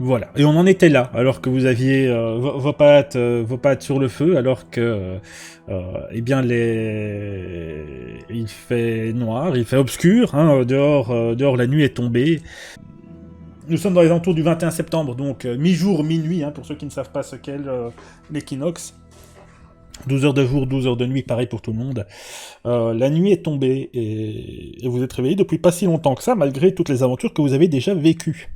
Voilà, et on en était là, alors que vous aviez vos pattes sur le feu, alors que, eh bien, il fait noir, il fait obscur, hein, dehors la nuit est tombée. Nous sommes dans les alentours du 21 septembre, donc mi-jour, minuit, hein, pour ceux qui ne savent pas ce qu'est l'équinoxe. 12 heures de jour, 12 heures de nuit, pareil pour tout le monde. La nuit est tombée, et vous êtes réveillé depuis pas si longtemps que ça, malgré toutes les aventures que vous avez déjà vécues.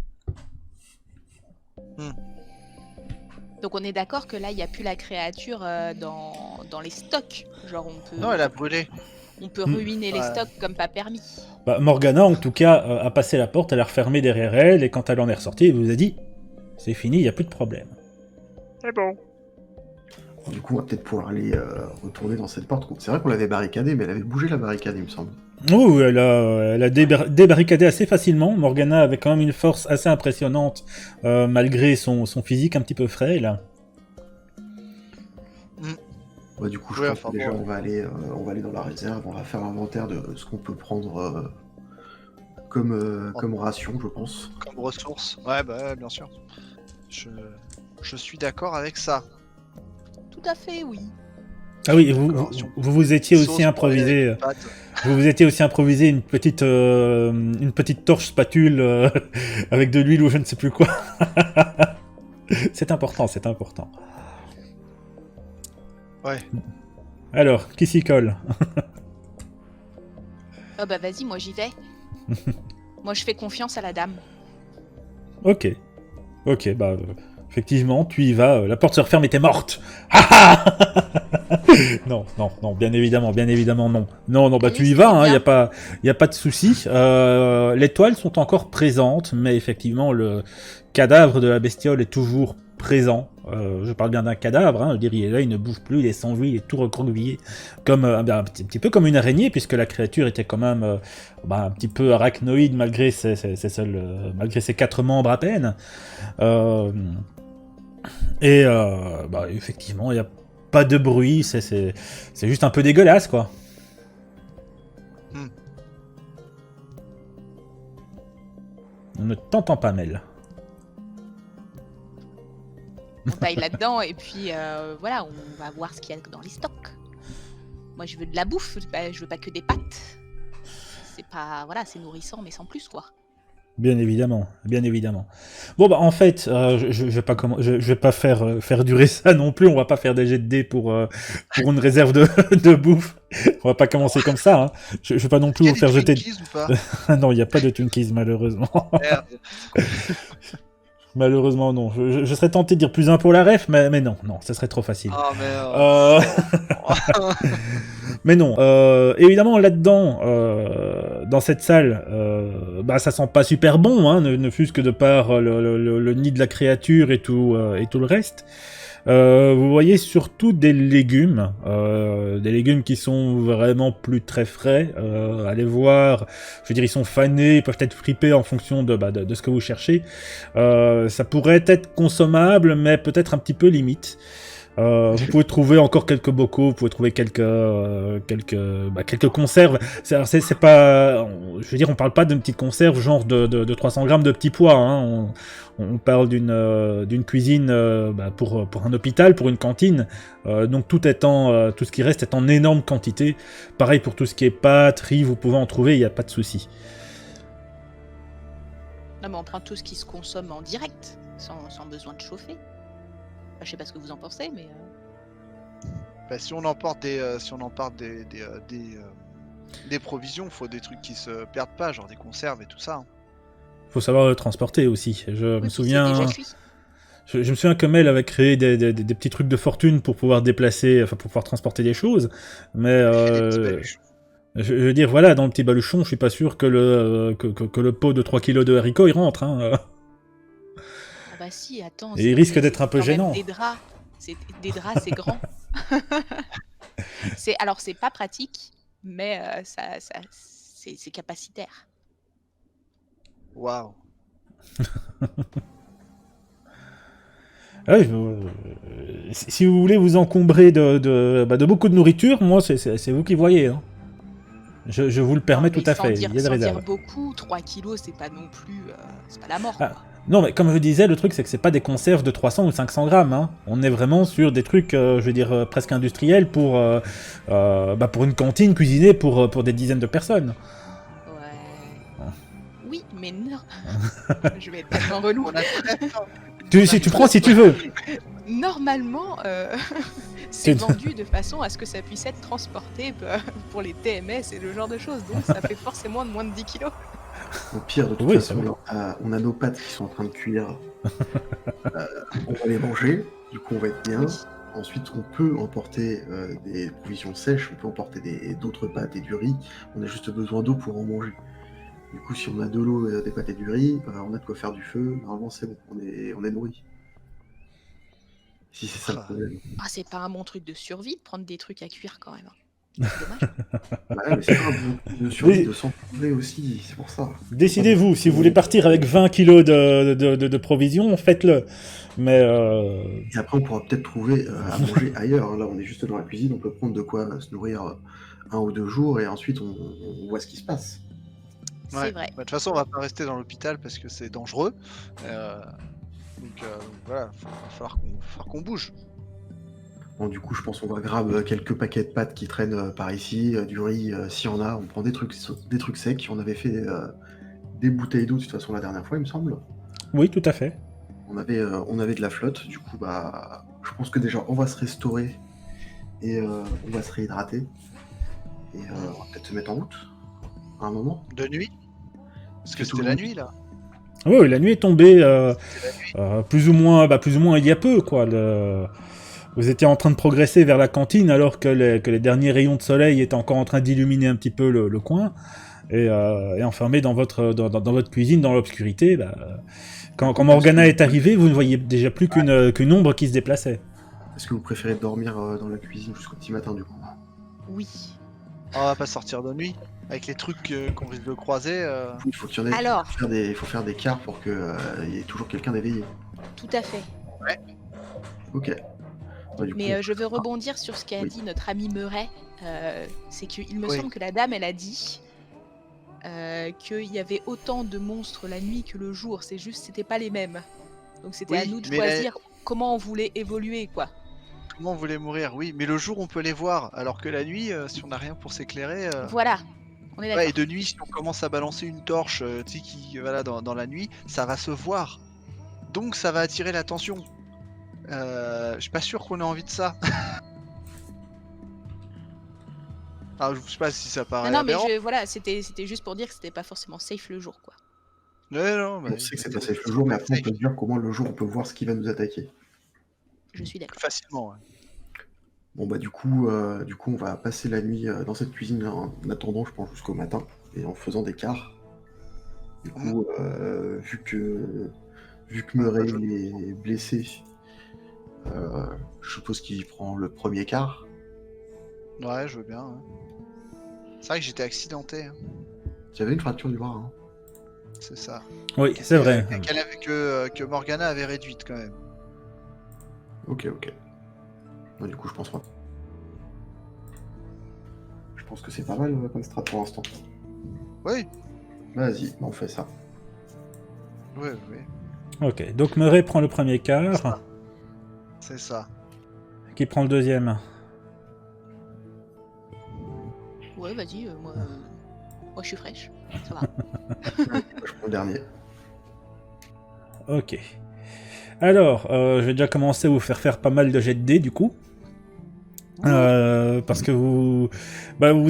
Donc on est d'accord que là, il n'y a plus la créature dans les stocks. Genre Non, elle a brûlé. on peut ruiner les stocks comme pas permis. Bah, Morgana, en tout cas, a passé la porte, elle a refermé derrière elle, et quand elle en est ressortie, elle vous a dit « C'est fini, il n'y a plus de problème. » C'est bon. Du coup, on va peut-être pouvoir aller retourner dans cette porte. C'est vrai qu'on l'avait barricadée, mais elle avait bougé la barricade, il me semble. Oh, elle a débarricadé assez facilement. Morgana avait quand même une force assez impressionnante, malgré son physique un petit peu frêle. Ouais, du coup, je pense que déjà, on va aller dans la réserve, on va faire l'inventaire de ce qu'on peut prendre comme ration, je pense. Comme ressource. Ouais, bah bien sûr. Je suis d'accord avec ça. Tout à fait, oui. Ah oui, vous étiez aussi improvisé. Vous vous étiez aussi improvisé une petite torche spatule avec de l'huile ou je ne sais plus quoi. C'est important, c'est important. Ouais. Alors, qui s'y colle? Oh bah vas-y, moi j'y vais. Moi je fais confiance à la dame. Ok, bah effectivement, tu y vas, la porte se referme et t'es morte. Non, bien évidemment non. Non, bah tu y vas, hein, y a pas de souci. Les toiles sont encore présentes, mais effectivement le cadavre de la bestiole est toujours présent. Je parle bien d'un cadavre, hein, je veux dire, il est là, il ne bouge plus, il est sans vie, il est tout recroquevillé, comme un petit peu comme une araignée, puisque la créature était quand même un petit peu arachnoïde malgré malgré ses 4 membres à peine. Effectivement, il n'y a pas de bruit, c'est juste un peu dégueulasse, quoi. On ne t'entend pas, Mel. On taille là-dedans et puis voilà, on va voir ce qu'il y a dans les stocks. Moi je veux de la bouffe, je veux pas que des pâtes. C'est pas, voilà, c'est nourrissant mais sans plus, quoi. Bien évidemment. Bon bah en fait, je vais pas faire durer ça non plus. On va pas faire des jets de dés pour une réserve de bouffe. On va pas commencer comme ça. Hein. Je vais pas non plus vous faire jeter. Non, il y a pas de Twinkies malheureusement. Malheureusement non. Je serais tenté de dire plus un pour la ref, mais non, ça serait trop facile. Ah merde. Mais non, évidemment là-dedans, dans cette salle, ça sent pas super bon, hein, ne fût-ce que de par le nid de la créature et tout le reste. Vous voyez surtout des légumes qui sont vraiment plus très frais. Allez voir, je veux dire, ils sont fanés, ils peuvent être fripés en fonction de ce que vous cherchez. Ça pourrait être consommable, mais peut-être un petit peu limite. Vous pouvez trouver encore quelques bocaux, vous pouvez trouver quelques conserves. C'est pas, je veux dire, on parle pas d'une petite conserve genre de 300 grammes de petits pois. Hein. On parle d'une cuisine pour un hôpital, pour une cantine. Donc tout ce qui reste est en énorme quantité. Pareil pour tout ce qui est pâtes, riz, vous pouvez en trouver, il n'y a pas de souci. Non mais on prend tout ce qui se consomme en direct, sans besoin de chauffer. Je sais pas ce que vous en pensez, mais... si on emporte des provisions, faut des trucs qui se perdent pas, genre des conserves et tout ça. Hein. Faut savoir le transporter aussi. Je me souviens que Mel avait créé des petits trucs de fortune pour pouvoir déplacer, pour pouvoir transporter des choses, mais... je veux dire, voilà, dans le petit baluchon, je suis pas sûr que le pot de 3 kilos de haricots, il rentre, hein. Ah bah si, attends. Et il risque d'être un peu gênant. Des draps, c'est grand. Alors c'est pas pratique, mais c'est capacitaire. Waouh. Si vous voulez vous encombrer de beaucoup de nourriture, moi c'est vous qui voyez. Hein. Je vous le permets tout à fait. Il y a des réserves. Dire beaucoup, 3 kilos, c'est pas non plus, c'est pas la mort. Non, mais comme je disais, le truc, c'est que c'est pas des conserves de 300 ou 500 grammes. Hein. On est vraiment sur des trucs, je veux dire, presque industriels pour une cantine cuisinée pour des dizaines de personnes. Ouais. Oui, mais non. Je vais être tellement relou. On a très faim. Tu prends si tu veux. Normalement, c'est vendu de façon à ce que ça puisse être transporté pour les TMS et le genre de choses. Donc ça fait forcément moins de 10 kilos. Au pire, de toute Oui, façon, on a nos pâtes qui sont en train de cuire. On va les manger, du coup on va être bien. Oui. Ensuite, on peut emporter des provisions sèches, on peut emporter d'autres pâtes et du riz. On a juste besoin d'eau pour en manger. Du coup, si on a de l'eau, des pâtes et du riz, on a de quoi faire du feu. Normalement, c'est bon, on est nourri. Si c'est ça le problème. Ah, c'est pas un bon truc de survie de prendre des trucs à cuire quand même. C'est dommage. Ouais, mais c'est pas un bon truc de survie de s'encouvrer aussi, c'est pour ça. Décidez-vous, si vous voulez partir avec 20 kilos de provisions, faites-le. Mais Et après, on pourra peut-être trouver à manger ailleurs. Là, on est juste dans la cuisine, on peut prendre de quoi se nourrir 1 ou 2 jours et ensuite on voit ce qui se passe. C'est Ouais. vrai. Bah, de toute façon, on va pas rester dans l'hôpital parce que c'est dangereux. Donc voilà, va falloir qu'on bouge. Bon, du coup, je pense qu'on va grab quelques paquets de pâtes qui traînent par ici, du riz, s'il y en a. On prend des trucs secs. On avait fait des bouteilles d'eau de toute façon la dernière fois, il me semble. oui, tout à fait. On avait de la flotte. Du coup, je pense que déjà, on va se restaurer et on va se réhydrater. Et on va peut-être se mettre en route à un moment. De nuit. Parce que C'est tout c'était le la monde. nuit là. Oui, la nuit est tombée C'était la nuit. plus ou moins il y a peu, quoi. Vous étiez en train de progresser vers la cantine alors que les derniers rayons de soleil étaient encore en train d'illuminer un petit peu le coin. Et enfermé dans votre cuisine, dans l'obscurité, quand Morgana est arrivée, vous ne voyez déjà plus qu'une ombre qui se déplaçait. Est-ce que vous préférez dormir dans la cuisine jusqu'au petit matin, du coup? Oui. On va pas sortir de nuit. Avec les trucs qu'on risque de croiser. Il faut qu'il y en ait. Alors. Il faut faire des quarts pour qu'il y ait toujours quelqu'un d'éveillé. Tout à fait. Ok. Du Mais coup, je veux rebondir sur ce qu'a Oui. dit notre ami Meuret. C'est qu'il me Oui. semble que la dame, elle a dit qu'il y avait autant de monstres la nuit que le jour. C'est juste, c'était pas les mêmes. Donc c'était Oui, à nous de mais choisir comment on voulait évoluer, quoi. Comment on voulait mourir, oui. Mais le jour, on peut les voir. Alors que la nuit, si on n'a rien pour s'éclairer. Voilà. On est d'accord. Ouais, et de nuit, si on commence à balancer une torche tu sais, voilà, dans la nuit, ça va se voir. Donc ça va attirer l'attention. Je suis pas sûr qu'on ait envie de ça. Alors, je sais pas si ça paraît Non, mais aberrant. voilà, c'était juste pour dire que c'était pas forcément safe le jour, quoi. Non, on sait que c'est pas safe le jour, mais après, on peut dire comment le jour on peut voir ce qui va nous attaquer. Je suis d'accord. Facilement, ouais. Bon, du coup, on va passer la nuit dans cette cuisine en attendant, je pense, jusqu'au matin et en faisant des quarts. Du coup, vu que Murray est blessé, je suppose qu'il prend le premier quart. Ouais, je veux bien. Ouais. C'est vrai que j'étais accidenté, hein. J'avais une fracture du bras. Hein. C'est ça. Oui, c'est vrai. Que Morgana avait réduite quand même. Ok. Bon, du coup, je pense pas. Je pense que c'est pas mal comme strat pour l'instant. Oui. Vas-y, on fait ça. Oui. Ok, donc Murray prend le premier quart. C'est ça. Qui prend le deuxième? Ouais, vas-y, moi je suis fraîche. Ça va. Je prends le dernier. Ok. Alors, je vais déjà commencer à vous faire pas mal de jets de dés, du coup. Parce que vous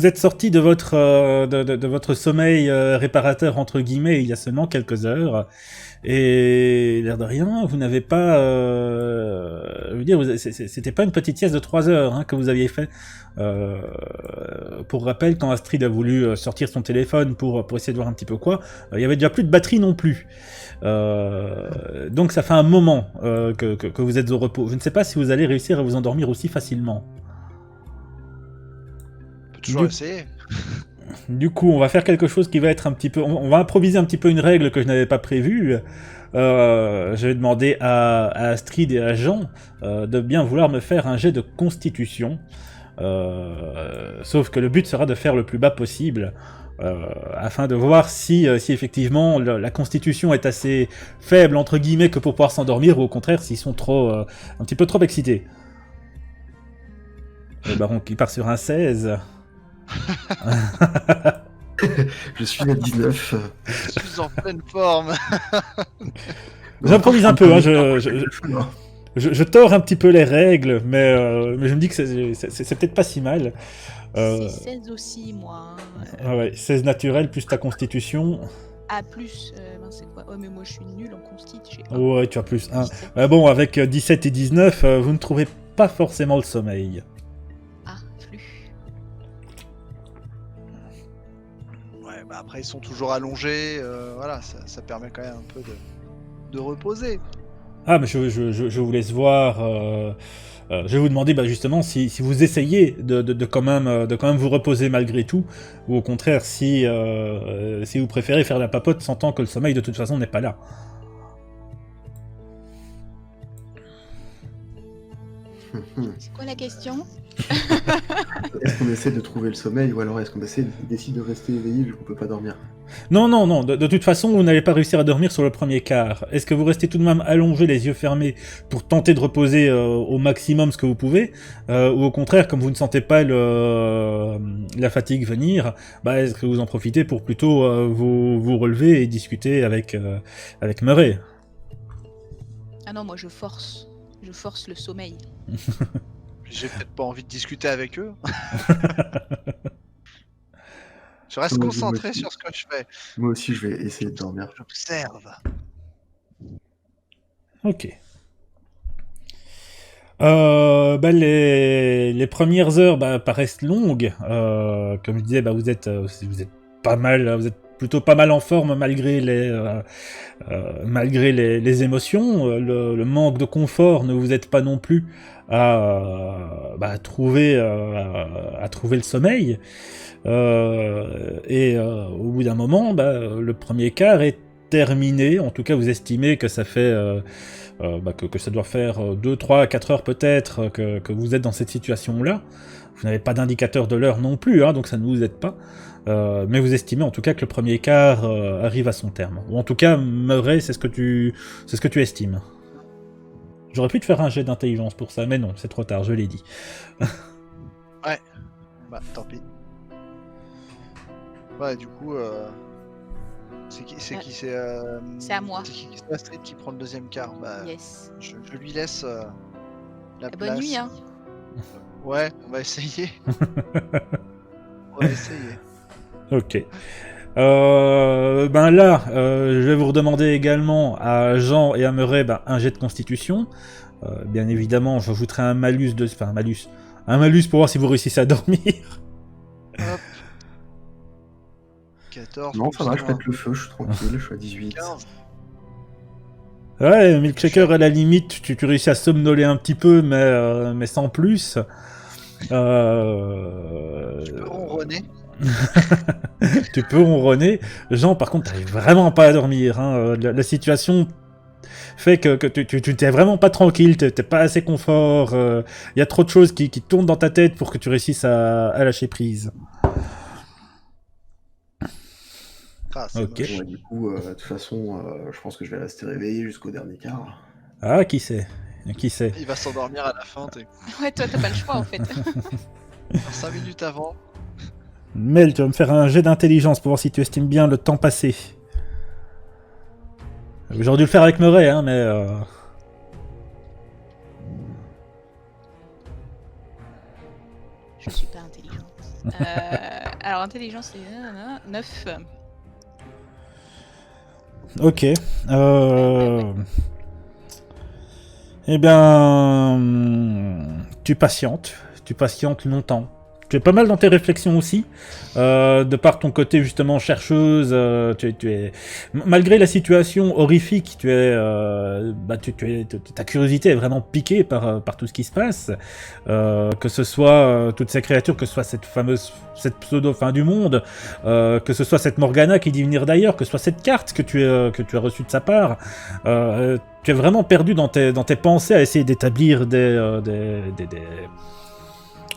êtes sorti de votre sommeil réparateur, entre guillemets, il y a seulement quelques heures. Et l'air de rien, vous n'avez pas... je veux dire, c'était pas une petite sieste de 3 heures hein, que vous aviez fait. Pour rappel, quand Astrid a voulu sortir son téléphone pour essayer de voir un petit peu quoi, il y avait déjà plus de batterie non plus. Donc ça fait un moment que vous êtes au repos. Je ne sais pas si vous allez réussir à vous endormir aussi facilement. On peut toujours essayer. Du coup, on va faire quelque chose qui va être un petit peu... On va improviser un petit peu une règle que je n'avais pas prévue. Je vais demander à Astrid et à Jean de bien vouloir me faire un jet de constitution. Sauf que le but sera de faire le plus bas possible afin de voir si effectivement la constitution est assez faible entre guillemets que pour pouvoir s'endormir, ou au contraire s'ils sont un petit peu trop excités. Le baron qui part sur un 16. Je suis à 19. Je suis en pleine forme. J'improvise un peu, hein, je... je tords un petit peu les règles, mais je me dis que c'est peut-être pas si mal. C'est 16 aussi, moi. Ouais, 16 naturel plus ta constitution. Ah, plus, c'est quoi? Oh, mais moi je suis nulle en consti, je sais pas. Ouais, tu as plus 1. Bon, avec 17 et 19, vous ne trouvez pas forcément le sommeil. Ah, flux. Ouais, bah après ils sont toujours allongés, voilà, ça permet quand même un peu de reposer. Ah, mais je vous laisse voir. Je vais vous demander justement si vous essayez de quand même vous reposer malgré tout, ou au contraire si vous préférez faire la papote sentant que le sommeil de toute façon n'est pas là. C'est quoi la question? Est-ce qu'on essaie de trouver le sommeil ou alors est-ce qu'on décide de rester éveillé vu qu'on peut pas dormir? Non, de toute façon, vous n'allez pas réussir à dormir sur le premier quart. Est-ce que vous restez tout de même allongé, les yeux fermés, pour tenter de reposer au maximum ce que vous pouvez, ou au contraire, comme vous ne sentez pas la fatigue venir, est-ce que vous en profitez pour plutôt vous relever et discuter avec Murray? Ah non, moi je force le sommeil. J'ai peut-être pas envie de discuter avec eux. Je reste concentré sur ce que je fais. Moi aussi, je vais essayer de dormir. J'observe. Ok. Les premières heures paraissent longues. Comme je disais, vous êtes pas mal, vous êtes plutôt pas mal en forme malgré les émotions. Le manque de confort ne vous aide pas non plus à trouver le sommeil. Au bout d'un moment, le premier quart est terminé. En tout cas, vous estimez que ça fait que ça doit faire 2, 3, 4 heures peut-être que vous êtes dans cette situation-là. Vous n'avez pas d'indicateur de l'heure non plus, donc ça ne vous aide pas. Mais vous estimez en tout cas que le premier quart arrive à son terme. Ou en tout cas, Murray, c'est ce que tu estimes. J'aurais pu te faire un jet d'intelligence pour ça, mais non, c'est trop tard, je l'ai dit. Ouais, tant pis. Ouais, du coup, c'est qui c'est C'est à moi. C'est qui c'est Astrid qui prend le deuxième quart. Yes. Je lui laisse la place. Bonne nuit, hein. Ouais, on va essayer. On va essayer. Ok. Là, je vais vous redemander également à Jean et à Murray un jet de constitution. Bien évidemment, j'ajouterai un malus un malus pour voir si vous réussissez à dormir. Hop. 14. Non, ça va, je pète le feu, je suis tranquille, je suis à 18. 15. Ouais, Milkshaker, à la limite, tu réussis à somnoler un petit peu, mais sans plus. Je peux ronronner. Tu peux ronronner. Jean, par contre, t'arrives vraiment pas à dormir. La situation fait que tu t'es vraiment pas tranquille, t'es pas assez confort. Y a trop de choses qui tournent dans ta tête pour que tu réussisses à lâcher prise. Ok. Ouais, du coup, de toute façon, je pense que je vais rester réveillé jusqu'au dernier quart. Ah, qui sait? Il va s'endormir à la fin, Ouais, toi t'as pas le choix en fait. 5 minutes avant. Mel, tu vas me faire un jet d'intelligence pour voir si tu estimes bien le temps passé. J'aurais dû le faire avec Murray, mais... Je suis pas intelligente. Alors intelligence c'est 9. Ok. Eh bien... Tu patientes longtemps. Tu es pas mal dans tes réflexions aussi, de par ton côté justement chercheuse, tu es malgré la situation horrifique, ta curiosité est vraiment piquée par tout ce qui se passe, que ce soit toutes ces créatures, que ce soit cette pseudo fin du monde, que ce soit cette Morgana qui dit venir d'ailleurs, que ce soit cette carte que tu as reçue de sa part. Tu es vraiment perdu dans tes pensées à essayer d'établir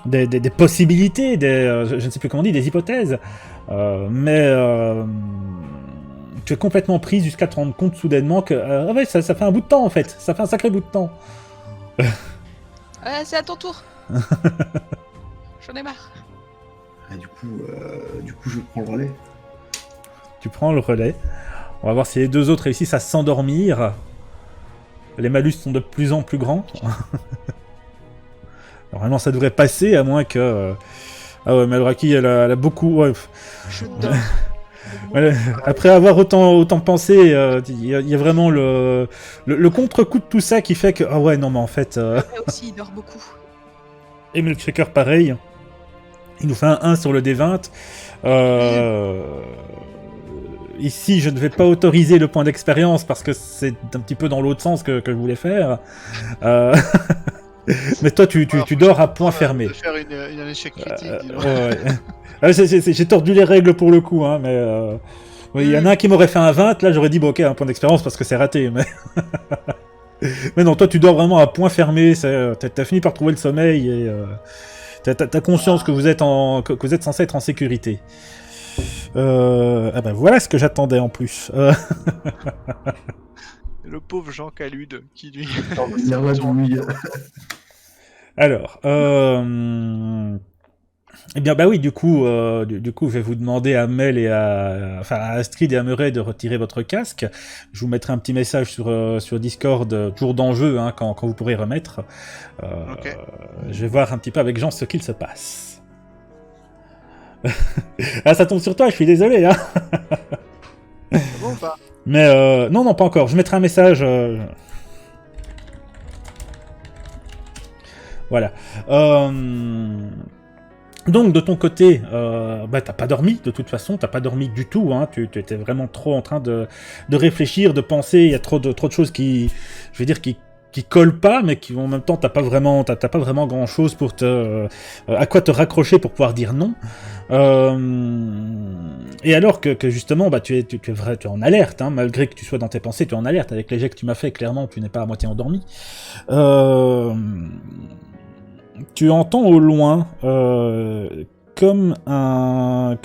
des possibilités, je ne sais plus comment on dit, des hypothèses. Mais tu es complètement prise jusqu'à te rendre compte soudainement que ah ouais, ça fait un bout de temps en fait, ça fait un sacré bout de temps. C'est à ton tour. J'en ai marre. Et du coup, je prends le relais. Tu prends le relais. On va voir si les deux autres réussissent à s'endormir. Les malus sont de plus en plus grands. Normalement, ça devrait passer, à moins que... Ah ouais, Malraki, elle a beaucoup... Ouais. Je dors. Ouais, après avoir autant pensé, il y a vraiment le contre-coup de tout ça qui fait que... Ah ouais, non, mais en fait... Moi aussi, il dort beaucoup. Et Milkshaker, pareil. Il nous fait un 1 sur le D20. Ici, je ne vais pas autoriser le point d'expérience parce que c'est un petit peu dans l'autre sens que je voulais faire. Mais toi, tu dors à point fermé. De faire un échec critique, dis donc. Ouais. J'ai tordu les règles pour le coup, hein, mais... oui, il y en a un qui m'aurait fait un 20, là j'aurais dit, bon ok, un point d'expérience parce que c'est raté, mais... mais non, toi tu dors vraiment à point fermé, t'as fini par trouver le sommeil et... T'as conscience que vous êtes censé être en sécurité. Ah ben voilà ce que j'attendais en plus. Le pauvre Jean Calude qui lui. Alors, eh bien bah oui, du coup, je vais vous demander à Mel et à Astrid et à Murray de retirer votre casque. Je vous mettrai un petit message sur Discord, jour d'enjeu, hein, quand vous pourrez remettre. Ok. Je vais voir un petit peu avec Jean ce qu'il se passe. Ah, ça tombe sur toi, je suis désolé, hein. C'est bon ou pas? Mais non, pas encore. Je mettrai un message. Voilà. Donc de ton côté, t'as pas dormi de toute façon, t'as pas dormi du tout, hein. Tu étais vraiment trop en train de réfléchir, de penser. Il y a trop de choses qui collent pas, mais qui en même temps t'as pas vraiment grand chose pour à quoi te raccrocher pour pouvoir dire non. Et alors que justement, tu es en alerte, hein, malgré que tu sois dans tes pensées, tu es en alerte. Avec les jets que tu m'as fait, clairement, tu n'es pas à moitié endormi. Tu entends au loin comme un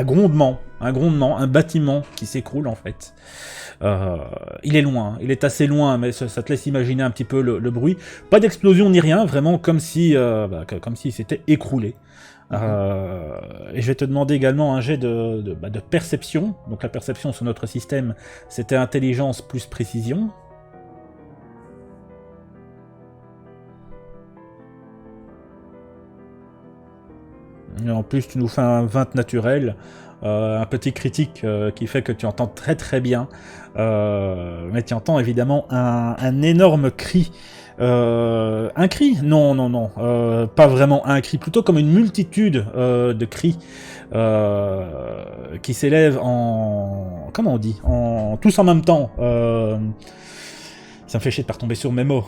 grondement, un bâtiment qui s'écroule en fait. Il est loin, il est assez loin, mais ça te laisse imaginer un petit peu le bruit. Pas d'explosion ni rien, vraiment comme si c'était écroulé. Et je vais te demander également un jet de perception. Donc la perception sur notre système, c'était intelligence plus précision. Et en plus, tu nous fais un 20 naturel, un petit critique qui fait que tu entends très très bien. Mais tu entends évidemment un énorme cri. Un cri? Non. Pas vraiment un cri, plutôt comme une multitude de cris qui s'élèvent en... Comment on dit? Tous en même temps. Ça me fait chier de pas retomber sur mes mots.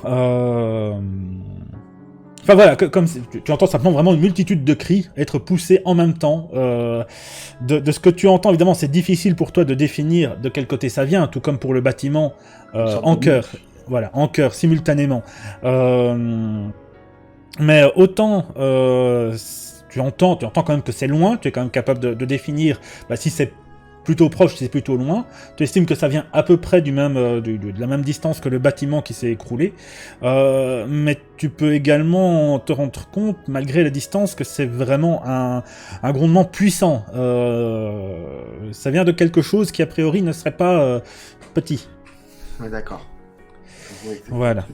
Enfin voilà, comme tu entends simplement vraiment une multitude de cris être poussés en même temps. De ce que tu entends, évidemment, c'est difficile pour toi de définir de quel côté ça vient, tout comme pour le bâtiment en chœur. Voilà, en chœur, simultanément. Mais autant tu entends quand même que c'est loin, tu es quand même capable de définir si c'est plutôt proche, si c'est plutôt loin. Tu estimes que ça vient à peu près de la même distance que le bâtiment qui s'est écroulé. Mais tu peux également te rendre compte, malgré la distance, que c'est vraiment un grondement puissant. Ça vient de quelque chose qui, a priori, ne serait pas petit. Ouais, d'accord. Voilà.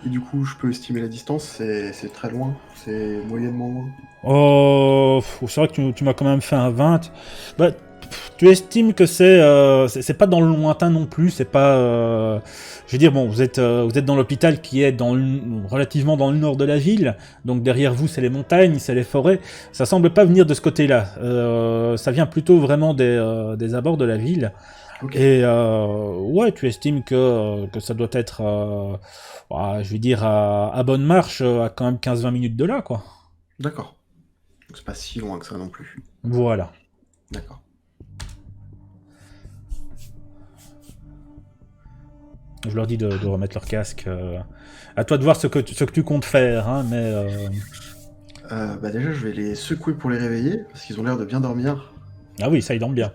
Et du coup, je peux estimer la distance, c'est très loin, c'est moyennement loin. C'est vrai que tu m'as quand même fait un 20. Tu estimes que c'est pas dans le lointain non plus, c'est pas... je veux dire, bon, vous êtes dans l'hôpital qui est relativement dans le nord de la ville, donc derrière vous, c'est les montagnes, c'est les forêts. Ça semble pas venir de ce côté-là. Ça vient plutôt vraiment des abords de la ville. Okay. Et ouais, tu estimes que ça doit être, je veux dire, à bonne marche, à quand même 15-20 minutes de là, quoi. D'accord. Donc c'est pas si loin que ça non plus. Voilà. D'accord. Je leur dis de remettre leur casque. À toi de voir ce que tu comptes faire, hein, mais... Bah déjà, je vais les secouer pour les réveiller, parce qu'ils ont l'air de bien dormir. Ah oui, ça, il dorme bien.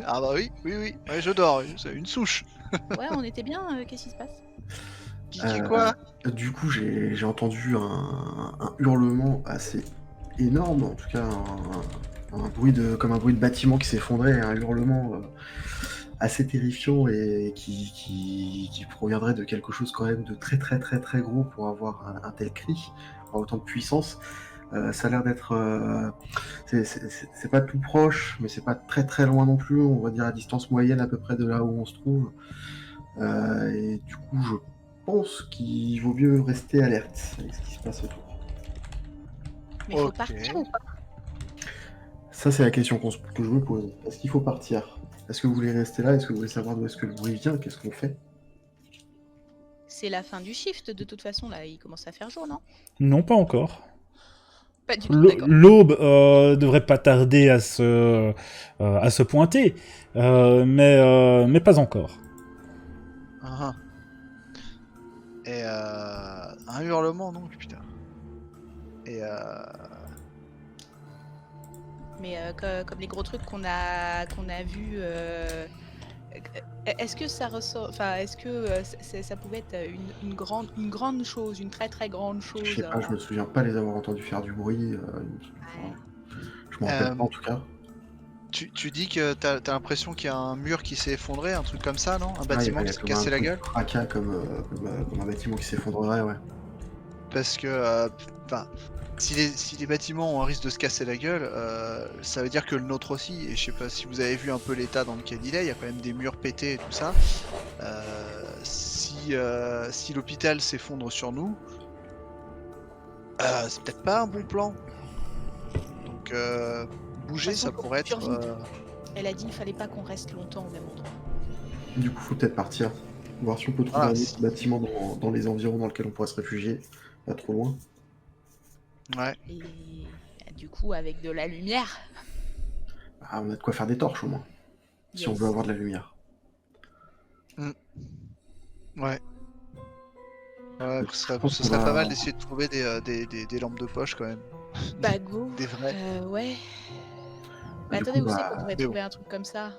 Ah bah oui, ouais, je dors, c'est une souche. Ouais, on était bien, qu'est-ce qui se passe? Qui quoi? Du coup, j'ai entendu un hurlement assez énorme, en tout cas un bruit comme un bruit de bâtiment qui s'effondrait, un hurlement assez terrifiant et qui proviendrait de quelque chose quand même de très très très très gros pour avoir un tel cri, avoir autant de puissance. Ça a l'air d'être... c'est pas tout proche, mais c'est pas très très loin non plus, on va dire à distance moyenne à peu près de là où on se trouve. Et du coup, je pense qu'il vaut mieux rester alerte avec ce qui se passe autour. Mais faut Ok. partir ou pas? Ça, c'est la question que je me pose. Est-ce qu'il faut partir? Est-ce que vous voulez rester là? Est-ce que vous voulez savoir d'où est-ce que le bruit vient? Qu'est-ce qu'on fait? C'est la fin du shift de toute façon là, il commence à faire jour, non? Non, pas encore. Pas du tout, d'accord. L'aube devrait pas tarder à se pointer, mais pas encore. Ah, ah. Et un hurlement, donc, putain. Et Mais comme les gros trucs qu'on a vus, est-ce que ça ressort, enfin, est-ce que ça pouvait être une grande chose, une très très grande chose? Je sais pas, je me souviens pas les avoir entendus faire du bruit. Ouais. Je m'en rappelle pas en tout cas. tu dis que t'as l'impression qu'il y a un mur qui s'est effondré, un truc comme ça, non? Un Ah, bâtiment il y qui a s'est comme cassé un la truc gueule? fracas comme un bâtiment qui s'effondrerait, ouais. Parce que, enfin, si les bâtiments ont un risque de se casser la gueule, ça veut dire que le nôtre aussi. Et je sais pas si vous avez vu un peu l'état dans lequel il y a quand même des murs pétés et tout ça. Si l'hôpital s'effondre sur nous, c'est peut-être pas un bon plan. Donc, bouger, De toute ça façon, pourrait être. pour survivre. Elle a dit il fallait pas qu'on reste longtemps au même endroit. Du coup, faut peut-être partir. Voir si on peut trouver Voilà, un si- autre bâtiment dans les environs dans lequel on pourrait se réfugier. Pas trop loin. Ouais. Et du coup, avec de la lumière. Ah, on a de quoi faire des torches au moins. Si on Yes. veut avoir de la lumière. Ouais. Ouais, Je pense ce qu'on serait va- pas mal d'essayer de trouver des lampes de poche quand même. Bah go. Des vrais. Ouais. Bah, Du attendez, coup, où c'est bah, qu'on pourrait mais trouver un truc comme ça?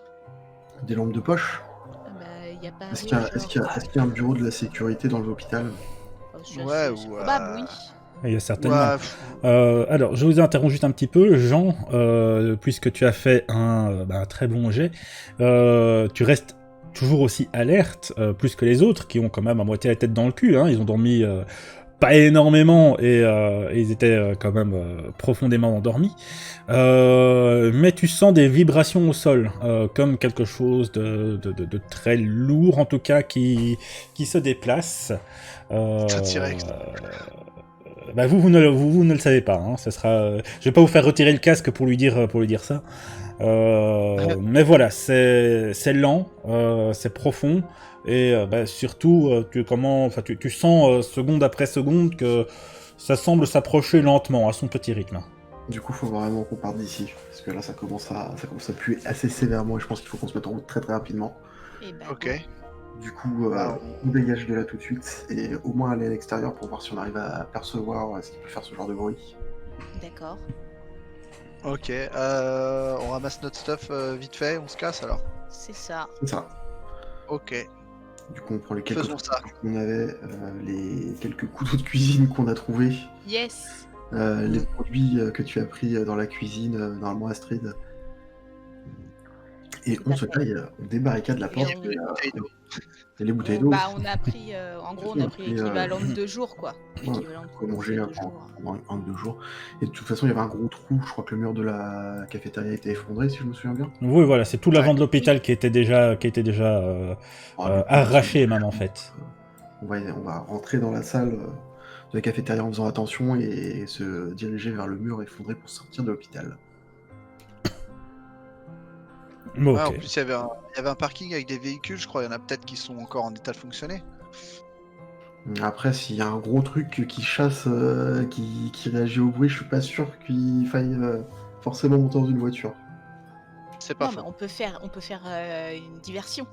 des lampes de poche. Ah bah, y a pas Est-ce oui, qu'il y a, genre... est-ce qu'il y a- est-ce qu'il y a un bureau de la sécurité dans l'hôpital? Ouais, c'est ou, probable, oui. Il y a certainement. Ouais, Alors, je vous interromps juste un petit peu, Jean, puisque tu as fait un très bon jet, tu restes toujours aussi alerte, plus que les autres, qui ont quand même à moitié la tête dans le cul, hein, ils ont dormi pas énormément, et ils étaient quand même profondément endormis, mais tu sens des vibrations au sol, comme quelque chose de très lourd, en tout cas, qui se déplace. C'est un T-Rex. Bah vous ne le savez pas. Hein. Ça sera. Je vais pas vous faire retirer le casque pour lui dire ça. Mais voilà, c'est lent, c'est profond et bah, surtout tu sens seconde après seconde que ça semble s'approcher lentement à son petit rythme. Du coup, faut vraiment qu'on parte d'ici. Parce que là, ça commence à puer assez sévèrement et je pense qu'il faut qu'on se mette en route très très rapidement. Et bah, Ok. go. Du coup, on dégage de là tout de suite et au moins aller à l'extérieur pour voir si on arrive à percevoir ce qui peut faire ce genre de bruit. D'accord. Ok. On ramasse notre stuff vite fait, on se casse alors. C'est ça. C'est ça. Ok. Du coup, on prend les quelques Faisons ça. trucs qu'on avait, les quelques couteaux de cuisine qu'on a trouvés, Yes. les produits que tu as pris dans la cuisine, normalement Astrid. Et Tout on à se fait. taille, on débarricade la Et porte. on- Des bouteilles d'eau. Et les bouteilles d'eau. Bah, on a pris, en gros, on a pris l'équivalent de 2 jours, quoi. Ouais, L'équivalent de faut manger 2 pendant jours. pendant 1 ou 2 jours. Et de toute façon, il y avait un gros trou. Je crois que le mur de la cafétéria était effondré, si je me souviens bien. Oui, voilà, c'est tout l'avant Ouais. de l'hôpital qui était déjà Ah, du coup, arraché même en fait. on va rentrer dans la salle de la cafétéria en faisant attention et se diriger vers le mur effondré pour sortir de l'hôpital. Bon, Ouais, en ok. plus, il y avait un parking avec des véhicules, je crois. Il y en a peut-être qui sont encore en état de fonctionner. Après, s'il y a un gros truc qui chasse, qui réagit au bruit, je suis pas sûr qu'il faille forcément monter dans une voiture. C'est pas Non, mais faux. on peut faire une diversion.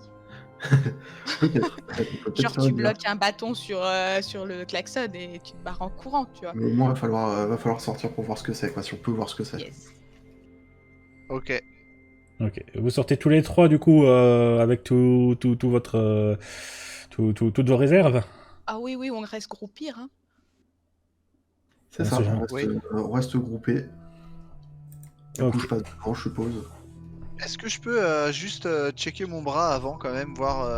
Peut-être. On peut peut-être Genre faire tu une heure. bloques un bâton sur le klaxon et tu te barres en courant, tu vois. Mais au moins, va falloir sortir pour voir ce que c'est, quoi, si on peut voir ce que c'est. Yes. Ok. Ok. Vous sortez tous les trois, du coup, avec tout votre... toutes vos réserves. Ah oui, oui, on reste groupir, hein. C'est On ça, sait jamais. on reste groupés. Du Ok. coup, je passe devant, je suppose. Est-ce que je peux juste checker mon bras avant quand même, voir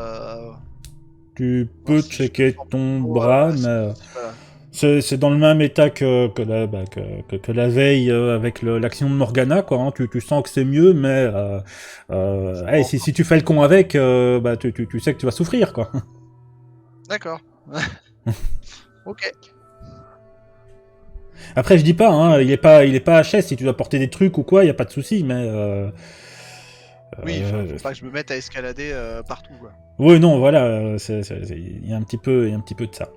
Tu voir peux si je checker sens ton trop, bras, si- mais voilà. c'est dans le même état que la veille avec l'action de Morgana, quoi. Hein. Tu sens que c'est mieux, mais hey, Bon, si tu fais le con avec, tu sais que tu vas souffrir, quoi. d'accord. Ok. Après, je dis pas, hein, il est pas HS. Si tu dois porter des trucs ou quoi, il y a pas de souci, mais Oui, faut pas que je me mette à escalader partout, quoi. oui, non, voilà, il y a un petit peu de ça.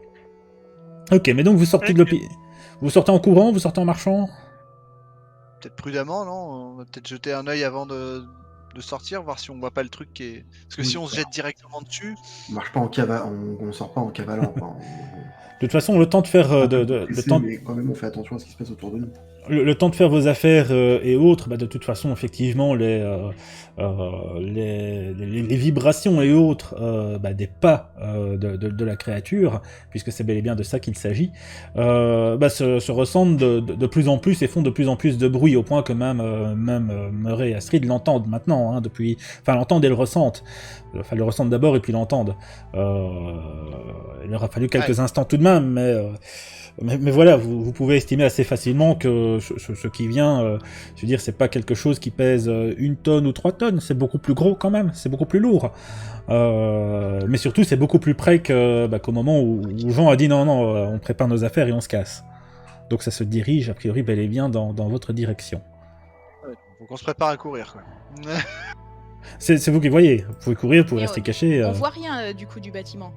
Ok, mais donc vous sortez de l'hôpital. Vous sortez en courant, vous sortez en marchant. Peut-être prudemment, non? On va peut-être jeter un œil avant de sortir, voir si on voit pas le truc qui est. Parce que Oui, si on se jette directement dessus, on marche pas en cavalant, on sort pas en cavalant, quoi. De toute façon, le temps de faire On le temps mais quand même, on fait attention à ce qui se passe autour de nous. le temps de faire vos affaires et autres, de toute façon, effectivement, les vibrations et autres des pas de la créature, puisque c'est bel et bien de ça qu'il s'agit, se ressentent de plus en plus et font de plus en plus de bruit, au point que même Murray et Astrid l'entendent maintenant, hein, l'entendent et le ressentent. Enfin, le ressentent d'abord et puis l'entendent. Il leur a fallu quelques instants tout de même, mais voilà, vous pouvez estimer assez facilement que ce qui vient, je veux dire, c'est pas quelque chose qui pèse 1 tonne ou 3 tonnes, c'est beaucoup plus gros quand même, c'est beaucoup plus lourd. Mais surtout, c'est beaucoup plus près qu'au moment où Jean a dit non, on prépare nos affaires et on se casse. Donc ça se dirige, a priori, bel et bien dans votre direction. faut qu'on se prépare à courir, quoi. C'est vous qui voyez, vous pouvez courir, vous pouvez Et rester caché. On voit rien du coup du bâtiment.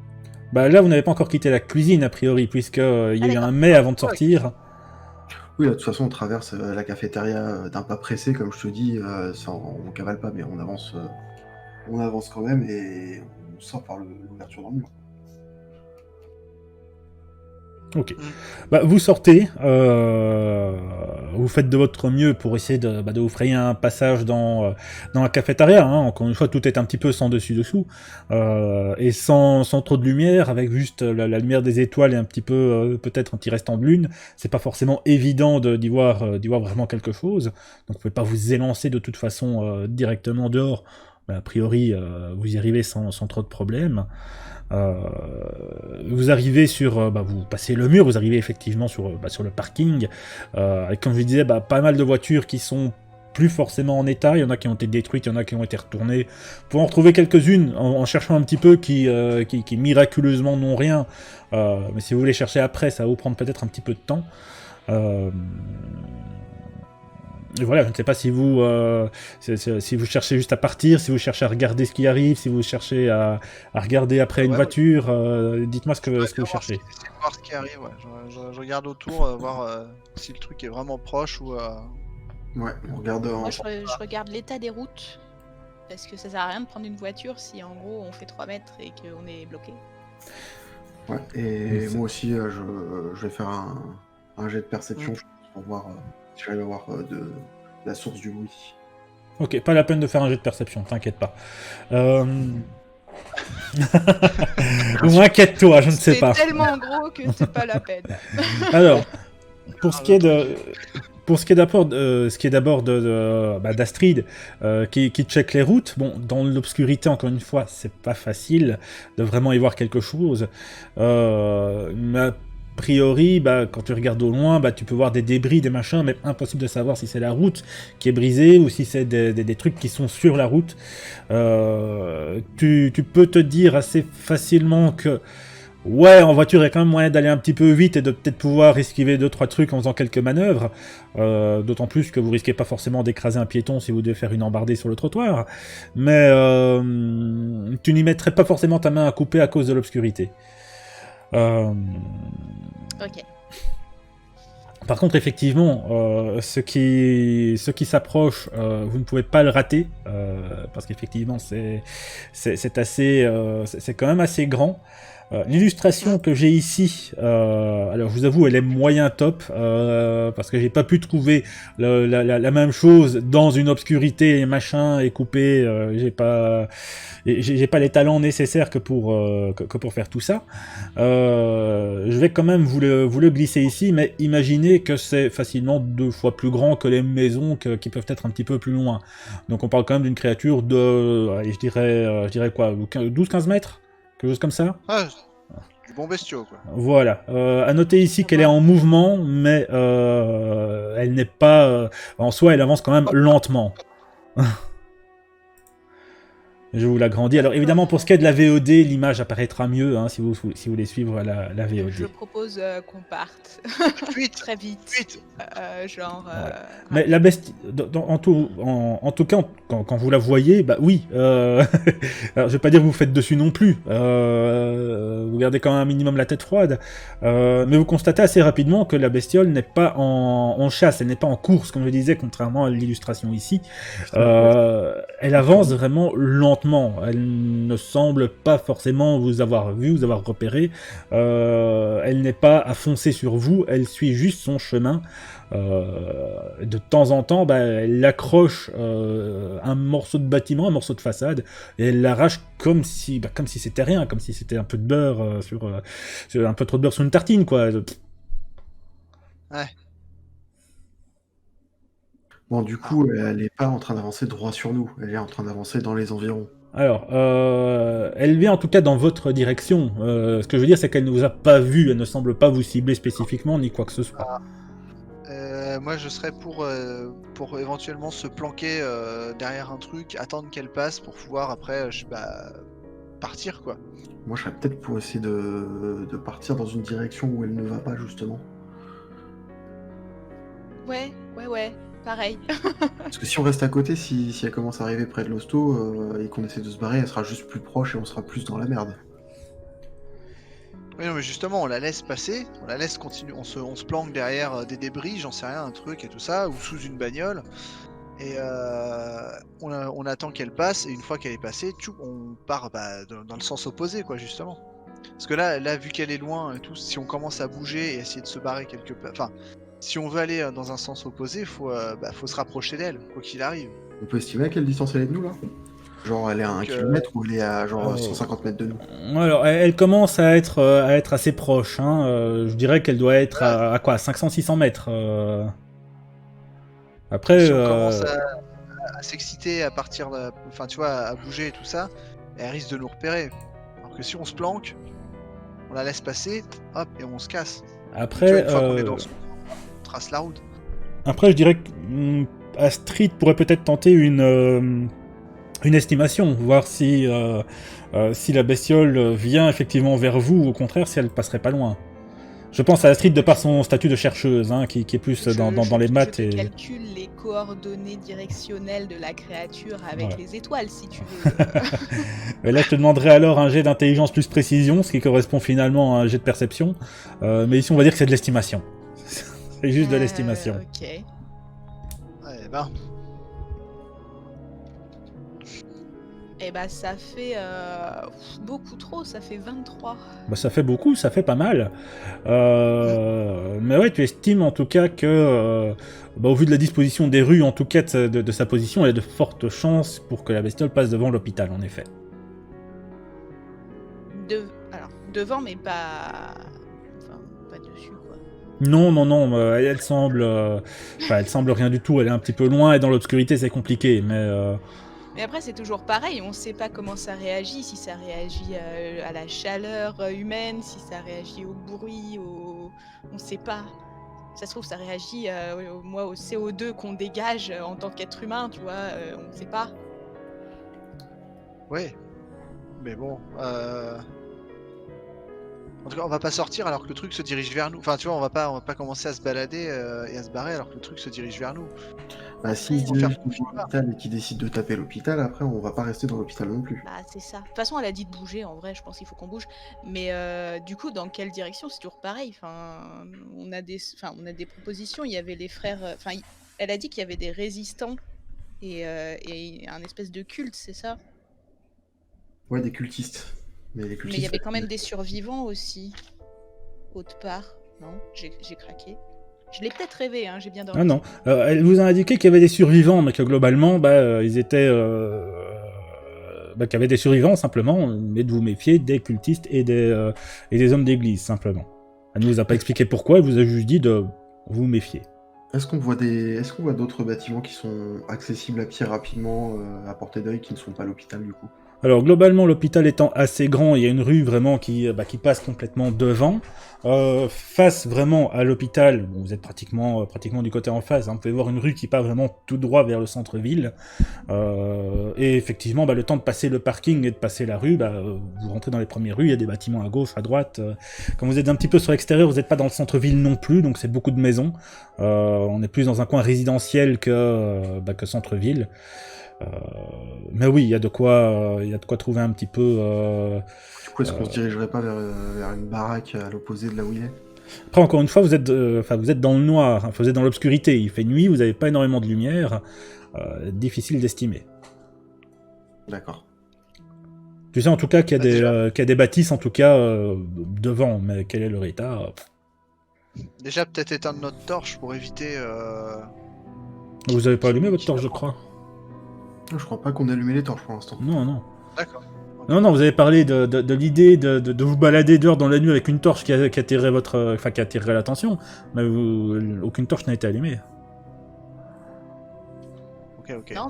Bah là, vous n'avez pas encore quitté la cuisine, a priori, puisque il y a eu d'accord. un mais avant de sortir. Oui, de toute façon, on traverse la cafétéria d'un pas pressé, comme je te dis, on cavale pas, mais on avance quand même et on sort par l'ouverture dans le mur. Ok. Vous sortez, vous faites de votre mieux pour essayer de vous frayer un passage dans la cafétéria. Hein. Encore une fois, tout est un petit peu sans dessus-dessous, et sans trop de lumière, avec juste la lumière des étoiles et un petit peu, peut-être un petit restant de lune. C'est pas forcément évident d'y voir vraiment quelque chose. Donc vous pouvez pas vous élancer de toute façon directement dehors. Mais a priori, vous y arrivez sans trop de problèmes. Vous arrivez sur, vous passez le mur, vous arrivez effectivement sur le parking, avec, comme je disais, pas mal de voitures qui sont plus forcément en état. Il y en a qui ont été détruites, il y en a qui ont été retournées. Pour en retrouver quelques-unes en cherchant un petit peu qui miraculeusement n'ont rien. Mais si vous voulez chercher après, ça va vous prendre peut-être un petit peu de temps. Et voilà, je ne sais pas si vous cherchez juste à partir, si vous cherchez à regarder ce qui arrive, si vous cherchez à regarder après une voiture, dites-moi ce que vous cherchez. Essayer de voir ce qui arrive, ouais. Je regarde autour, voir si le truc est vraiment proche ou... Ouais, on regarde... Moi, je regarde l'état des routes. Parce que ça sert à rien de prendre une voiture si en gros on fait 3 mètres et qu'on est bloqué. Ouais, et moi aussi, je vais faire un jet de perception pour voir si j'arrive à voir de la source du bruit. Ok, pas la peine de faire un jet de perception, t'inquiète pas. Ou inquiète-toi, je ne sais pas. C'est tellement gros que c'est pas la peine. Alors, pour ce qui est d'abord d'Astrid, qui check les routes, bon, dans l'obscurité, encore une fois, c'est pas facile de vraiment y voir quelque chose. Mais a priori, quand tu regardes au loin, tu peux voir des débris, des machins, mais impossible de savoir si c'est la route qui est brisée ou si c'est des trucs qui sont sur la route. Tu peux te dire assez facilement que ouais, en voiture, il y a quand même moyen d'aller un petit peu vite et de peut-être pouvoir esquiver 2-3 trucs en faisant quelques manœuvres. D'autant plus que vous risquez pas forcément d'écraser un piéton si vous devez faire une embardée sur le trottoir. Mais tu n'y mettrais pas forcément ta main à couper à cause de l'obscurité. Ok. Par contre, effectivement, ce qui s'approche, vous ne pouvez pas le rater, parce qu'effectivement, c'est assez, c'est quand même assez grand. L'illustration que j'ai ici, alors je vous avoue, elle est moyen top, parce que j'ai pas pu trouver la même chose dans une obscurité et machin et coupé. J'ai pas les talents nécessaires que pour faire tout ça. Je vais quand même vous le glisser ici, mais imaginez que c'est facilement 2 fois plus grand que les maisons qui peuvent être un petit peu plus loin. Donc on parle quand même d'une créature de, allez, je dirais quoi, 12-15 mètres, quelque chose comme ça. Ah, du bon bestiau, quoi. Voilà. À noter ici qu'elle est en mouvement, mais elle n'est pas... en soi, elle avance quand même lentement. Je vous l'agrandis. Alors évidemment, pour ce qui est de la VOD, l'image apparaîtra mieux, hein, si vous voulez suivre la VOD. Je propose qu'on parte Fuite. très vite. Fuite. Mais la bestie, en tout cas, quand vous la voyez, bah oui. Alors, je vais pas dire que vous faites dessus non plus. Vous gardez quand même un minimum la tête froide. Mais vous constatez assez rapidement que la bestiole n'est pas en chasse, elle n'est pas en course, comme je disais, contrairement à l'illustration ici. Elle avance vraiment lentement. Elle ne semble pas forcément vous avoir vu, vous avoir repéré. Elle n'est pas à foncer sur vous, elle suit juste son chemin. De temps en temps, elle accroche un morceau de bâtiment, un morceau de façade, et elle l'arrache comme si c'était rien, comme si c'était un peu de beurre sur un peu trop de beurre sur une tartine, quoi. Ouais. Bon, du coup, elle n'est pas en train d'avancer droit sur nous, elle est en train d'avancer dans les environs. Alors, elle vient en tout cas dans votre direction. Ce que je veux dire, c'est qu'elle ne vous a pas vu, elle ne semble pas vous cibler spécifiquement, ni quoi que ce soit. Moi, je serais pour éventuellement se planquer derrière un truc, attendre qu'elle passe pour pouvoir après partir, quoi. Moi, je serais peut-être pour essayer de partir dans une direction où elle ne va pas, justement. Ouais, pareil. Parce que si on reste à côté, si elle commence à arriver près de l'hosto et qu'on essaie de se barrer, elle sera juste plus proche et on sera plus dans la merde. Oui, non, mais justement, on la laisse passer, on la laisse continuer, on se planque derrière des débris, j'en sais rien, un truc et tout ça, ou sous une bagnole, et on attend qu'elle passe, et une fois qu'elle est passée, on part dans le sens opposé, quoi, justement. Parce que là, vu qu'elle est loin et tout, si on commence à bouger et essayer de se barrer quelque part, enfin, si on veut aller dans un sens opposé, faut se rapprocher d'elle, quoi qu'il arrive. On peut estimer à quelle distance elle est de nous, là? Genre, elle est à 1 km ou elle est à genre 150 mètres de nous? Alors, elle commence à être assez proche. Hein. Je dirais qu'elle doit être à quoi, 500-600 mètres. Après, Si on commence à s'exciter, à partir, enfin, tu vois, à bouger et tout ça, elle risque de nous repérer. Alors que si on se planque, on la laisse passer, hop, et on se casse. après, Tu vois, une fois qu'on est dans son... on trace la route. Après, je dirais que Astrid pourrait peut-être tenter une estimation, voir si la bestiole vient effectivement vers vous, ou au contraire, si elle passerait pas loin. Je pense à Astrid de par son statut de chercheuse, hein, qui est plus dans les maths. Je calcule les coordonnées directionnelles de la créature avec les étoiles, si tu veux. Mais là, je te demanderai alors un jet d'intelligence plus précision, ce qui correspond finalement à un jet de perception. Mais ici, on va dire que c'est de l'estimation. C'est juste de l'estimation. Ok. Ouais, ben... Eh bah ça fait beaucoup trop, ça fait 23. Bah ça fait beaucoup, ça fait pas mal. Mais ouais, tu estimes en tout cas que, au vu de la disposition des rues, en tout cas de sa position, il y a de fortes chances pour que la bestiole passe devant l'hôpital, en effet. Alors, devant, mais pas... Enfin, pas dessus, quoi. Non, elle semble rien du tout, elle est un petit peu loin, et dans l'obscurité c'est compliqué, mais... Mais après, c'est toujours pareil, on sait pas comment ça réagit, si ça réagit à la chaleur humaine, si ça réagit au bruit, on sait pas. Ça se trouve, ça réagit au CO2 qu'on dégage en tant qu'être humain, tu vois, on sait pas. Ouais, mais bon, En tout cas, on va pas sortir alors que le truc se dirige vers nous. Enfin, tu vois, on va pas commencer à se balader et à se barrer alors que le truc se dirige vers nous. Bah, s'il se Faut faire dirige vers l'hôpital et qu'il décide de taper l'hôpital, après, on va pas rester dans l'hôpital non plus. Bah, c'est ça. De toute façon, elle a dit de bouger, en vrai, je pense qu'il faut qu'on bouge. Mais du coup, dans quelle direction? C'est toujours pareil. Enfin, on a des propositions. Il y avait les frères. Elle a dit qu'il y avait des résistants et un espèce de culte, c'est ça? Ouais, des cultistes. Mais les Mais il y cultistes, avait quand même des survivants aussi, autre part. Non, j'ai craqué. Je l'ai peut-être rêvé, hein, j'ai bien dormi. Ah non. Elle vous a indiqué qu'il y avait des survivants, mais que globalement, ils étaient... qu'il y avait des survivants, simplement, mais de vous méfier des cultistes et des hommes d'église, simplement. Elle ne vous a pas expliqué pourquoi, elle vous a juste dit de vous méfier. Est-ce qu'on voit d'autres bâtiments qui sont accessibles à pied rapidement, à portée d'œil, qui ne sont pas l'hôpital du coup? Alors globalement, l'hôpital étant assez grand, il y a une rue vraiment qui passe complètement devant. Face vraiment à l'hôpital, bon, vous êtes pratiquement du côté en face, hein, vous pouvez voir une rue qui part vraiment tout droit vers le centre-ville. Et effectivement, le temps de passer le parking et de passer la rue, vous rentrez dans les premières rues, il y a des bâtiments à gauche, à droite. Quand vous êtes un petit peu sur l'extérieur, vous n'êtes pas dans le centre-ville non plus, donc c'est beaucoup de maisons. On est plus dans un coin résidentiel que centre-ville. Mais oui, il y a de quoi trouver un petit peu. Du coup, est-ce qu'on se dirigerait pas vers une baraque à l'opposé de là où il est? Après, encore une fois, vous êtes dans le noir, hein, vous êtes dans l'obscurité. Il fait nuit, vous n'avez pas énormément de lumière. Difficile d'estimer. D'accord. Tu sais en tout cas qu'il y a des bâtisses en tout cas devant, mais quel est leur état? Déjà, peut-être éteindre notre torche pour éviter. Vous avez pas allumé votre torche, je crois. Je crois pas qu'on ait allumé les torches pour l'instant. Non. D'accord. Non, vous avez parlé de l'idée de vous balader dehors dans la nuit avec une torche qui attirerait l'attention, mais aucune torche n'a été allumée. Ok. Non,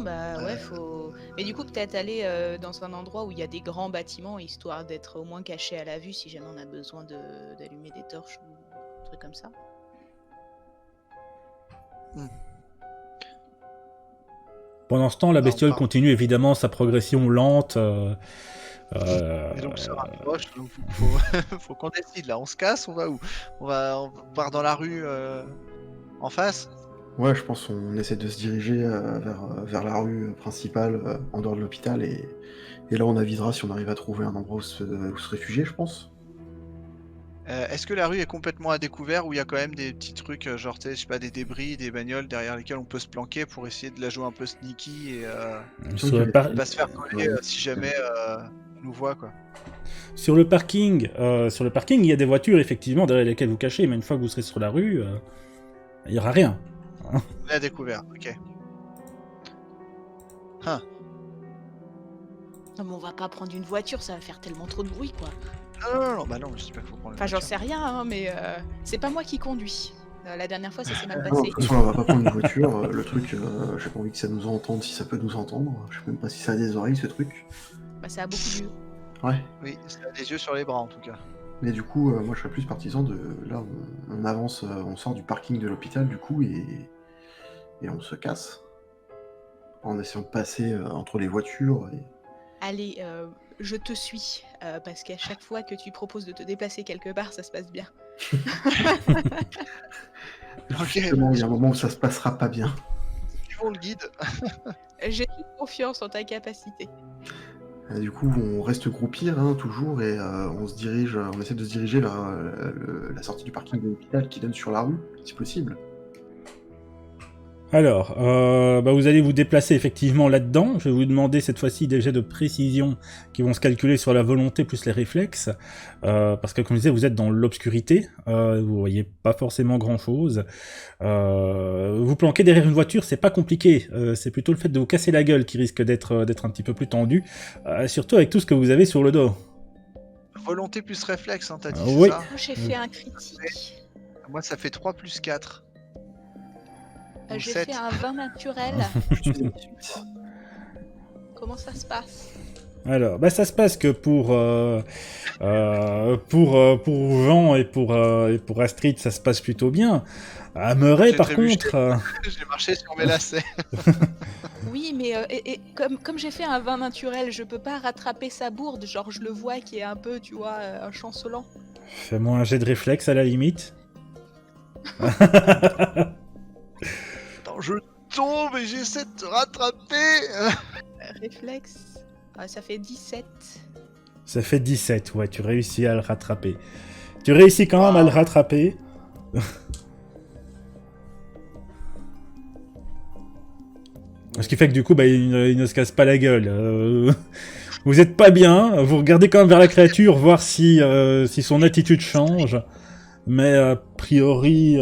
faut. Mais du coup, peut-être aller dans un endroit où il y a des grands bâtiments, histoire d'être au moins caché à la vue si jamais on a besoin d'allumer des torches ou des trucs comme ça. Pendant ce temps, la bestiole continue évidemment sa progression lente. Et donc ça rapproche, donc faut qu'on décide là. On se casse, on va où? On part dans la rue en face? Ouais, je pense qu'on essaie de se diriger vers la rue principale en dehors de l'hôpital et là on avisera si on arrive à trouver un endroit où se réfugier, je pense. Est-ce que la rue est complètement à découvert ou il y a quand même des petits trucs genre je sais pas, des débris, des bagnoles derrière lesquels on peut se planquer pour essayer de la jouer un peu sneaky et pas se faire coller si jamais on nous voit quoi. Sur le parking, il y a des voitures effectivement derrière lesquelles vous cachez, mais une fois que vous serez sur la rue, il y aura rien. On est à découvert, ok. Non, mais on va pas prendre une voiture, ça va faire tellement trop de bruit, quoi. Non, non, je sais pas qu'il faut prendre une Enfin, j'en voiture. sais rien, hein, mais c'est pas moi qui conduis. La dernière fois, ça s'est mal Non, de passé. toute façon, on va pas prendre une voiture. Le truc, j'ai pas envie que ça nous entende si ça peut nous entendre. Je sais même pas si ça a des oreilles ce truc. Bah, ça a beaucoup de lieu. Ouais. Oui, ça a des yeux sur les bras en tout cas. Mais du coup, moi je serais plus partisan de. Là, on avance, on sort du parking de l'hôpital du coup et on se casse. En essayant de passer entre les voitures. Allez, je te suis, parce qu'à chaque fois que tu proposes de te déplacer quelque part, ça se passe bien. Justement, il y a un moment où ça se passera pas bien. Suivons le guide. J'ai confiance en ta capacité. Du coup, on reste groupir toujours et on essaie de se diriger vers la sortie du parking de l'hôpital qui donne sur la rue, si possible. Alors, vous allez vous déplacer effectivement là-dedans. Je vais vous demander cette fois-ci des jets de précision qui vont se calculer sur la volonté plus les réflexes. Parce que comme je disais, vous êtes dans l'obscurité. Vous voyez pas forcément grand-chose. Vous planquer derrière une voiture, c'est pas compliqué. C'est plutôt le fait de vous casser la gueule qui risque d'être un petit peu plus tendu. Surtout avec tout ce que vous avez sur le dos. Volonté plus réflexe, t'as dit, oui. c'est ça? Moi, j'ai fait un critique. Moi, ça fait 3 plus 4. J'ai 7. fait un 20 naturel. Je suis à 18. Comment ça se passe? Alors, ça se passe que pour Jean et pour Astrid, ça se passe plutôt bien. À Murray, J'ai par trébuché. contre... J'ai marché sur mes lacets. Oui, mais comme j'ai fait un 20 naturel, je peux pas rattraper sa bourde. Genre, je le vois qui est un peu, tu vois, chancelant. Fais-moi un jet de réflexe à la limite. Attends, je tombe et j'essaie de te rattraper. Réflexe. Ah, ça fait 17. Ça fait 17, ouais, tu réussis à le rattraper. Tu réussis quand même à le rattraper. Ce qui fait que du coup, bah, il ne se casse pas la gueule. Vous êtes pas bien, vous regardez quand même vers la créature, voir si son attitude change. Mais a priori,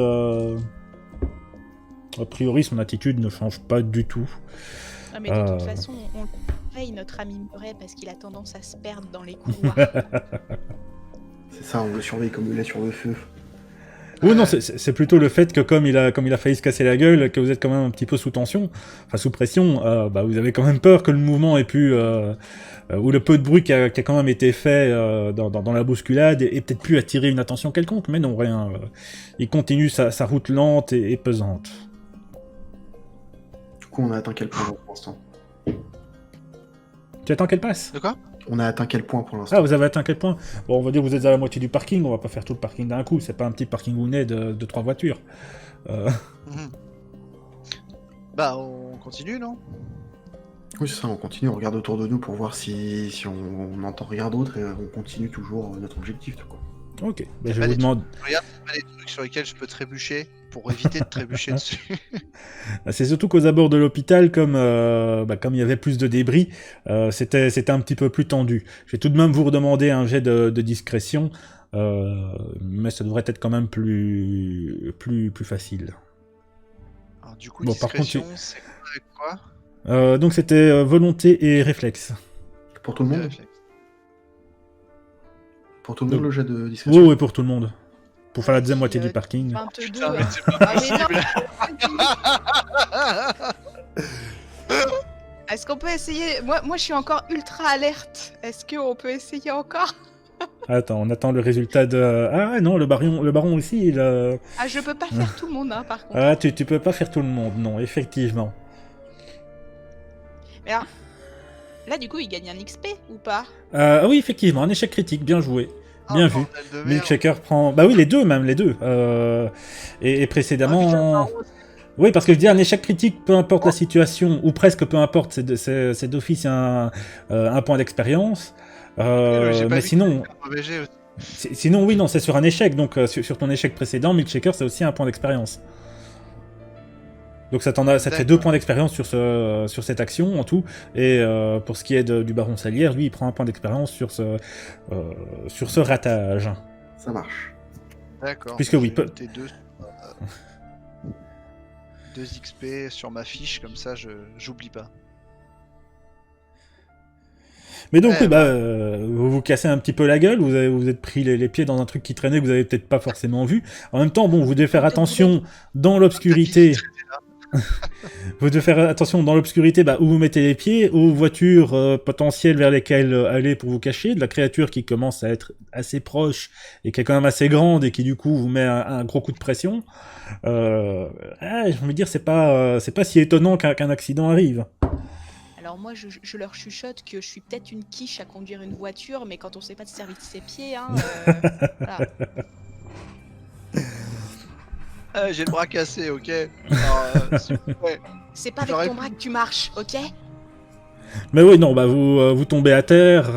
son attitude ne change pas du tout. Ah, mais de toute façon, on le paye, notre ami Murray, parce qu'il a tendance à se perdre dans les couloirs. C'est ça, on le surveille comme le lait sur le feu. Oui, non, c'est plutôt le fait que comme il a failli se casser la gueule, que vous êtes quand même un petit peu sous tension, enfin sous pression, bah, vous avez quand même peur que le mouvement ait pu, ou le peu de bruit qui a quand même été fait dans la bousculade ait peut-être pu attirer une attention quelconque, mais non, rien. Il continue sa route lente et pesante. Du coup, on a atteint quel point pour l'instant? Tu attends qu'elle passe? De quoi? On a atteint quel point pour l'instant? Ah, vous avez atteint quel point? Bon, on va dire que vous êtes à la moitié du parking, on va pas faire tout le parking d'un coup, c'est pas un petit parking hounet de 3 voitures. Mhm. Bah, on continue, non? Oui, c'est ça, on continue, on regarde autour de nous pour voir si on n'entend rien d'autre et on continue toujours notre objectif, quoi. Ok, bah, T'as je pas vous des demande... Regarde, c'est pas des trucs sur lesquels je peux trébucher pour éviter de trébucher dessus. C'est surtout qu'aux abords de l'hôpital, comme il y avait plus de débris, c'était un petit peu plus tendu. Je vais tout de même vous redemander un jet de discrétion, mais ça devrait être quand même plus facile. Alors, du coup, Bon, par discrétion, contre, c'est avec quoi? donc c'était volonté et réflexe. Pour tout le Les monde? réflexes. Pour tout le monde, le jet de discrétion? Oui, oui, pour tout le monde. Pour faire la deuxième moitié du parking. 22. Putain, mais c'est pas Ah, mais non. Est-ce qu'on peut essayer? Moi, je suis encore ultra alerte. Est-ce qu'on peut essayer encore? Attends, on attend le résultat de... Ah non, le baron aussi, il... Ah, je peux pas faire tout le monde, hein, par contre. Ah, tu peux pas faire tout le monde, non, effectivement. Mais alors, là, du coup, il gagne un XP ou pas? Ah oui, effectivement, un échec critique, bien joué. Bien Ah, vu. bordel de merde. Milkshaker prend... Bah oui, les deux même, les deux. Et précédemment... Oui, parce que je dis un échec critique, peu importe la situation, ou presque peu importe, c'est d'office un point d'expérience. J'ai pas Mais vu sinon... que BG aussi. Sinon, oui, non, c'est sur un échec. Donc, sur ton échec précédent, Milkshaker, c'est aussi un point d'expérience. Donc, ça te fait 2 points d'expérience sur cette action en tout. Et pour ce qui est du baron Salière, lui, il prend un point d'expérience sur ce ratage. Ça marche. D'accord. Puisque oui, J'ai noté 2 XP sur ma fiche, comme ça j'oublie pas. Mais donc, Eh oui, vous vous cassez un petit peu la gueule, vous êtes pris les pieds dans un truc qui traînait que vous avez peut-être pas forcément vu. En même temps, bon, vous devez faire attention dans l'obscurité. Vous devez faire attention dans l'obscurité où vous mettez les pieds, aux voitures potentielles vers lesquelles aller pour vous cacher, de la créature qui commence à être assez proche et qui est quand même assez grande et qui du coup vous met un gros coup de pression. Je veux dire, c'est pas si étonnant qu'un accident arrive. Alors moi, je leur chuchote que je suis peut-être une quiche à conduire une voiture, mais quand on sait pas de servir de ses pieds, hein, voilà. J'ai le bras cassé, ok. Alors, s'il vous plaît. C'est pas avec ton bras que tu marches, ok? Mais oui, non, vous tombez à terre,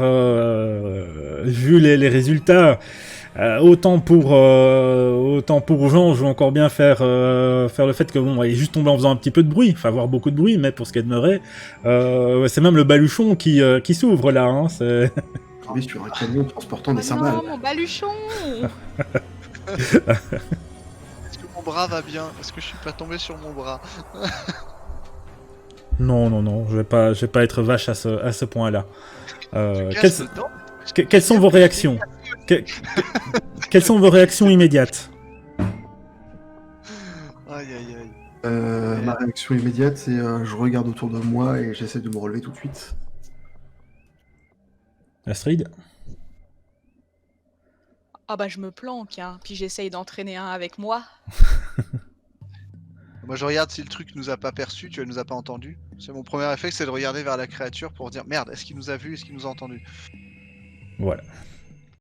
vu les résultats, autant pour Jean, je veux encore bien faire le fait que bon, il est juste tombé en faisant un petit peu de bruit, enfin avoir beaucoup de bruit, mais pour ce qui est de Murray, c'est même le baluchon qui s'ouvre là, hein, c'est... Gravé sur un camion transportant des Oh cymbales. non, mon baluchon! Est-ce que mon bras va bien? Est-ce que je suis pas tombé sur mon bras? Non, je vais pas être vache à ce point-là. Casse dedans. Quelles sont vos réactions? Quelles sont vos réactions immédiates? Aïe aïe aïe. Ma réaction immédiate, c'est je regarde autour de moi et j'essaie de me relever tout de suite. Astrid? Ah bah je me planque, hein, puis j'essaye d'entraîner un avec moi. Moi je regarde si le truc nous a pas perçu, tu vois, nous a pas entendu. C'est mon premier réflexe, c'est de regarder vers la créature pour dire merde, est-ce qu'il nous a vu, est-ce qu'il nous a entendu? Voilà.